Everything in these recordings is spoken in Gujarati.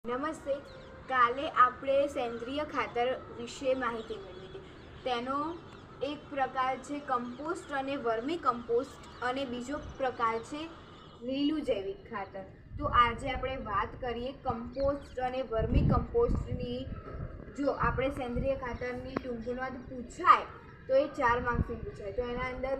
નમસ્તે. કાલે આપણે સેન્દ્રિય ખાતર વિશે માહિતી મેળવી હતી. તેનો એક પ્રકાર છે કમ્પોસ્ટ અને વર્મી કમ્પોસ્ટ અને બીજો પ્રકાર છે લીલું જૈવિક ખાતર. તો આજે આપણે વાત કરીએ કમ્પોસ્ટ અને વર્મી કમ્પોસ્ટની. જો આપણે સેન્દ્રિય ખાતરની ટૂંકમાં પૂછાય તો એ 4 માર્ક્સની પૂછાય. તો એના અંદર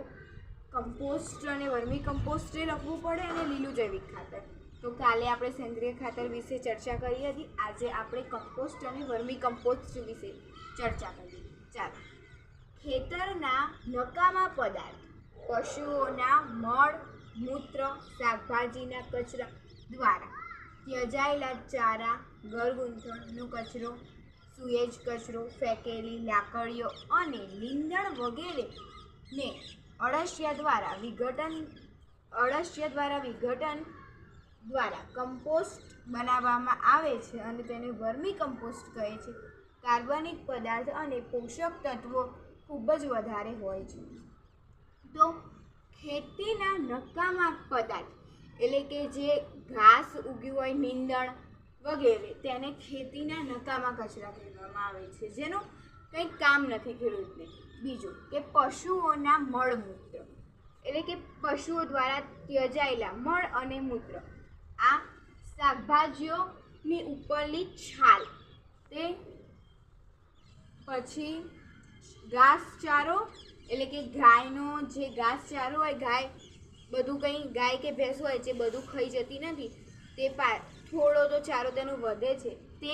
કમ્પોસ્ટ અને વર્મી કમ્પોસ્ટ લખવું પડે અને લીલું જૈવિક ખાતર. તો કાલે આપણે સેન્દ્રિય ખાતર વિશે ચર્ચા કરી હતી. આજે આપણે કમ્પોસ્ટ અને વર્મી કમ્પોસ્ટ વિશે ચર્ચા કરીએ. ચાલો. ખેતરના નકામા પદાર્થ, પશુઓના મળ મૂત્ર, શાકભાજીના કચરા દ્વારા ત્યજાયેલા ચારા, ઘરગૂંથણનો કચરો, સુએજ કચરો, ફેંકેલી લાકડીઓ અને લીંદણ વગેરેને અળસિયા દ્વારા વિઘટન દ્વારા કમ્પોસ્ટ બનાવવામાં આવે છે અને તેને વર્મી કમ્પોસ્ટ કહે છે. કાર્બનિક પદાર્થ અને પોષક તત્વો ખૂબ જ વધારે હોય છે. તો ખેતીના નકામા પદાર્થ એટલે કે જે ઘાસ ઉગ્યું હોય, નીંદણ વગેરે, તેને ખેતીના નકામા કચરા કહેવામાં આવે છે, જેનું કંઈ કામ નથી ખેડૂતને. બીજું કે પશુઓના મળમૂત્ર એટલે કે પશુઓ દ્વારા ત્યજાયેલા મળ અને મૂત્ર. આ શાકભાજીઓની ઉપરની છાલ, તે પછી ઘાસચારો એટલે કે ગાયનો જે ઘાસચારો હોય, ગાય કે ભેંસ હોય જે બધું ખાઈ જતી નથી, તે થોડો તો ચારો તેનો વધે છે, તે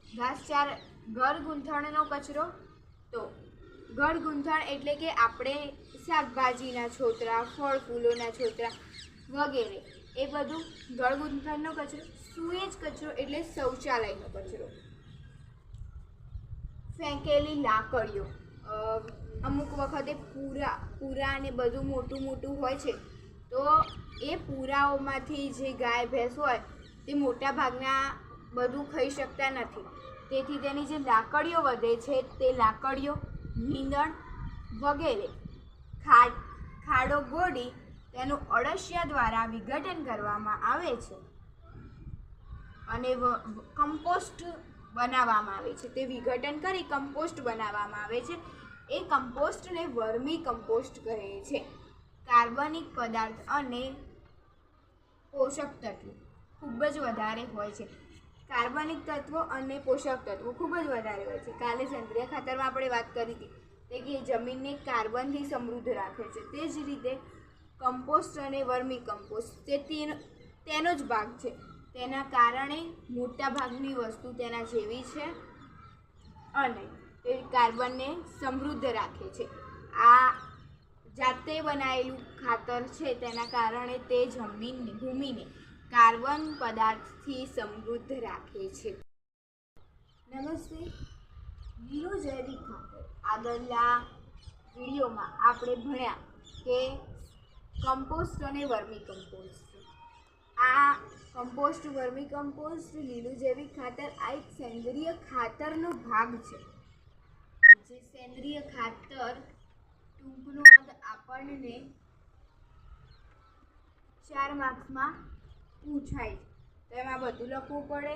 ઘાસચારો. ઘરગૂંથણનો કચરો. તો ઘરગૂંથણ એટલે કે આપણે શાકભાજીના છોતરા, ફળ ફૂલોના છોતરા વગેરે, એ બધું ઘરગૂંથણનો કચરો. સુએજ કચરો એટલે શૌચાલયનો કચરો. ફેંકેલી લાકડીઓ, અમુક વખતે પૂરા ને બધું મોટું હોય છે, તો એ પૂરાઓમાંથી જે ગાય ભેંસ હોય તે મોટા ભાગના બધું ખાઈ શકતા નથી, તેથી તેની જે લાકડીઓ વધે છે તે લાકડીઓ, નીંદણ વગેરે ખાડો ગોળી તેનું અળસિયા દ્વારા વિઘટન કરવામાં આવે છે અને કમ્પોસ્ટ બનાવવામાં આવે છે. તે વિઘટન કરી કમ્પોસ્ટ બનાવવામાં આવે છે. એ કમ્પોસ્ટને વર્મી કમ્પોસ્ટ કહે છે. કાર્બનિક પદાર્થ અને પોષક તત્વો ખૂબ જ વધારે હોય છે. કાર્બનિક તત્વો અને પોષક તત્વો ખૂબ જ વધારે હોય છે. કાલે સેન્દ્રિય ખાતરમાં આપણે વાત કરી હતી કે જમીનને કાર્બનથી સમૃદ્ધ રાખે છે. તે જ રીતે કમ્પોસ્ટ અને વર્મી કમ્પોસ્ટ તેનો જ ભાગ છે. તેના કારણે મોટા ભાગની વસ્તુ તેના જેવી છે અને તે કાર્બનને સમૃદ્ધ રાખે છે. આ જાતે બનાવેલું ખાતર છે, તેના કારણે તે ભૂમિને કાર્બન પદાર્થથી સમૃદ્ધ રાખે છે. નમસ્તે. લીલું જૈવિક ખાતર. આગળના વિડીયોમાં આપણે ભણ્યા કે કમ્પોસ્ટ અને વર્મી કમ્પોસ્ટ. આ કમ્પોસ્ટ, વર્મી કમ્પોસ્ટ, લીલું જૈવિક ખાતર આ એક સેન્દ્રિય ખાતરનો ભાગ છે. જે સેન્દ્રિય ખાતર ટૂંકનો અંત આપણને 4 માર્ક્સમાં પૂછાય છે. તો એમાં બધું લખવું પડે,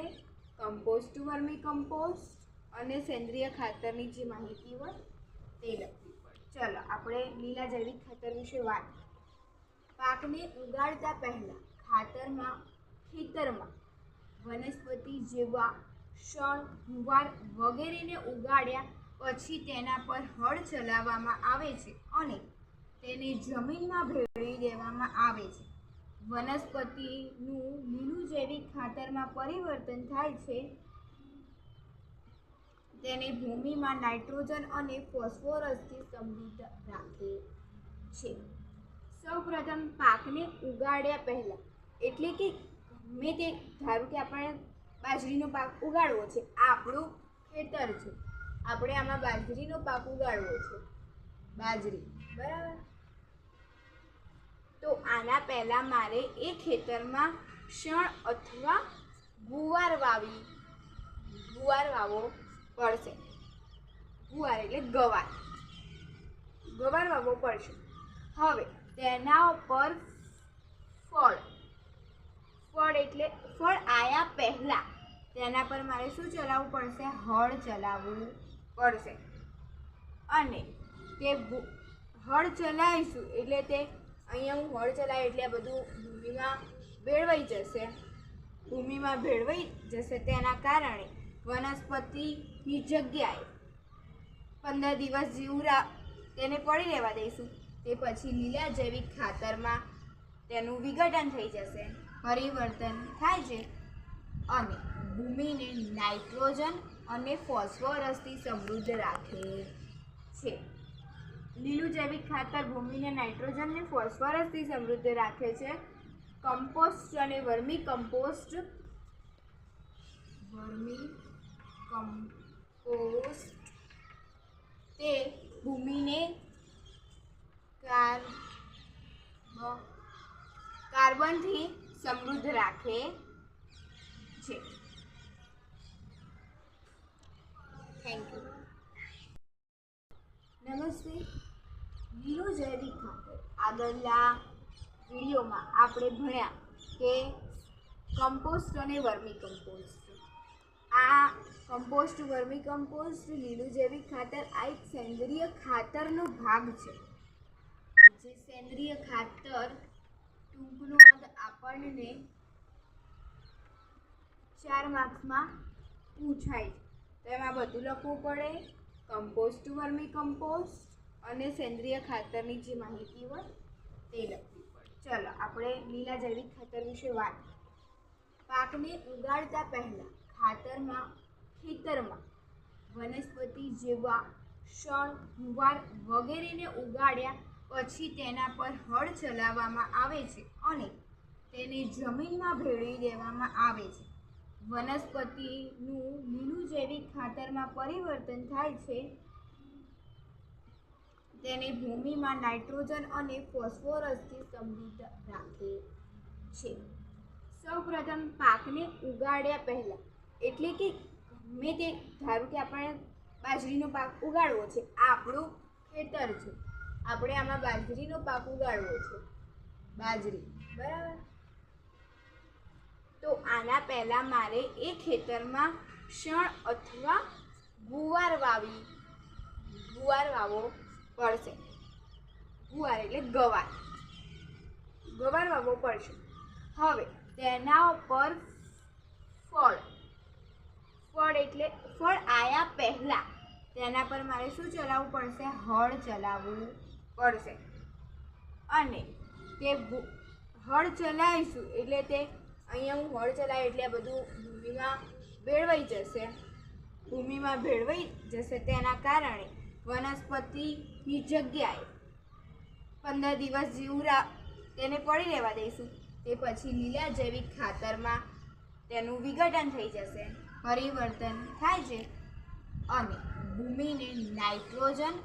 કમ્પોસ્ટ, વર્મી કમ્પોસ્ટ અને સેન્દ્રિય ખાતરની જે માહિતી હોય તે લખવી પડે. ચલો આપણે લીલા જૈવિક ખાતર વિશે વાત. પાકને ઉગાડતા પહેલા ખેતરમાં વનસ્પતિ જેવા શણ, ગુવાર વગેરેને ઉગાડ્યા પછી તેના પર હળ ચલાવવામાં આવે છે અને તેને જમીનમાં ભેળવી દેવામાં આવે છે. વનસ્પતિનું લીલું જૈવિક ખાતરમાં પરિવર્તન થાય છે. તેને ભૂમિમાં નાઇટ્રોજન અને ફોસ્ફરસથી સમૃદ્ધ રાખે છે. સૌપ્રથમ પાકને ઉગાડ્યા પહેલા એટલે કે ધારો કે આપણે બાજરીનો પાક ઉગાડવો છે, આ આપણું ખેતર છે, આપણે આમાં બાજરીનો પાક ઉગાડવો છે, બાજરી, બરાબર. તો આના પહેલા મારે એ ખેતરમાં શણ અથવા ગુવાર વાવવો પડશે. ગુવાર એટલે ગવાર વાવવો પડશે. હવે તેના ઉપર ફળ એટલે ફળ આવ્યા પહેલાં તેના પર મારે શું ચલાવવું પડશે? હળ ચલાવવું પડશે. અને તે હળ ચલાવીશું એટલે તે અહીંયા હું હળ ચલાવી એટલે આ બધું ભૂમિમાં ભેળવાઈ જશે. ભૂમિમાં ભેળવાઈ જશે તેના કારણે વનસ્પતિની જગ્યાએ 15 દિવસ જેવું તેને પડી રહેવા દઈશું. તે પછી લીલા જૈવિક ખાતરમાં તેનું વિઘટન થઈ જશે, પરિવર્તન થાય છે અને ભૂમિને નાઇટ્રોજન અને ફોસ્ફરસથી સમૃદ્ધ રાખે છે. લીલું જૈવિક ખાતર ભૂમિને નાઇટ્રોજન અને ફોસ્ફરસથી સમૃદ્ધ રાખે છે. કમ્પોસ્ટ અને વર્મી કમ્પોસ્ટ તે ભૂમિને કાર્બનથી સમૃદ્ધ રાખે છે. Thank you. નમસ્તે. લીલું જૈવિક ખાતર. આગળના વિડીયોમાં આપણે ભણ્યા કે કમ્પોસ્ટ અને વર્મી કમ્પોસ્ટ. આ કમ્પોસ્ટ, વર્મી કમ્પોસ્ટ, લીલું જૈવિક ખાતર આ એક સેન્દ્રિય ખાતરનો ભાગ છે. જે સેન્દ્રિય ખાતર ટૂંકનો અંત આપણને 4 માર્ક્સમાં પૂછાય છે. તો એમાં બધું લખવું પડે. કમ્પોસ્ટ, વર્મી કમ્પોસ્ટ અને સેન્દ્રિય ખાતરની જે માહિતી હોય તે લખવી પડે. ચલો આપણે લીલા જૈવિક ખાતર વિશે વાત. પાકને ઉગાડતા પહેલાં ખેતરમાં વનસ્પતિ જેવા શણ, ગુવાર વગેરેને ઉગાડ્યા પછી તેના પર હળ ચલાવવામાં આવે છે અને તેને જમીનમાં ભેળવી દેવામાં આવે છે. વનસ્પતિનું લીલું જૈવિક ખાતરમાં પરિવર્તન થાય છે. તેને ભૂમિમાં નાઇટ્રોજન અને ફોસ્ફરસથી સમૃદ્ધ રાખે છે. સૌપ્રથમ પાકને ઉગાડ્યા પહેલાં, એટલે કે ગમે તે, ધારો કે આપણે બાજરીનો પાક ઉગાડવો છે, આ આપણું ખેતર છે, આપણે આમાં બાજરીનો પાક ઉગાડવો છે, બાજરી, બરાબર. તો આના પહેલાં મારે એ ખેતરમાં શણ અથવા ગુવાર વાવવો પડશે. ગુવાર એટલે ગવાર વાવવો પડશે. હવે તેના પર ફળ એટલે ફળ આવ્યા પહેલાં તેના પર મારે શું ચલાવવું પડશે? હળ ચલાવવું પડશે. અને તે હળ ચલાવીશું એટલે તે અહીંયા હું હળ ચલાવી એટલે આ બધું ભૂમિમાં ભેળવાઈ જશે તેના કારણે વનસ્પતિની જગ્યાએ 15 દિવસ જેવું તેને પડી રહેવા દઈશું. તે પછી લીલા જૈવિક ખાતરમાં તેનું વિઘટન થઈ જશે, પરિવર્તન થાય છે અને ભૂમિને નાઇટ્રોજન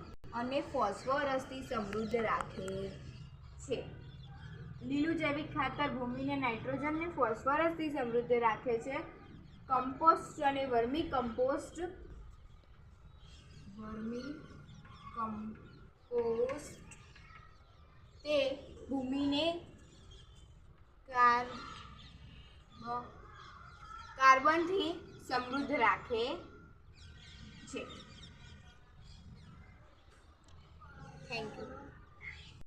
અને ફોસ્ફરસથી સમૃદ્ધ રાખે છે. લીલું જૈવિક ખાતર ભૂમિને નાઇટ્રોજન અને ફોસ્ફરસથી સમૃદ્ધ રાખે છે. કમ્પોસ્ટ અને વર્મી કમ્પોસ્ટ તે ભૂમિને કાર્બનથી સમૃદ્ધ રાખે છે. Thank you.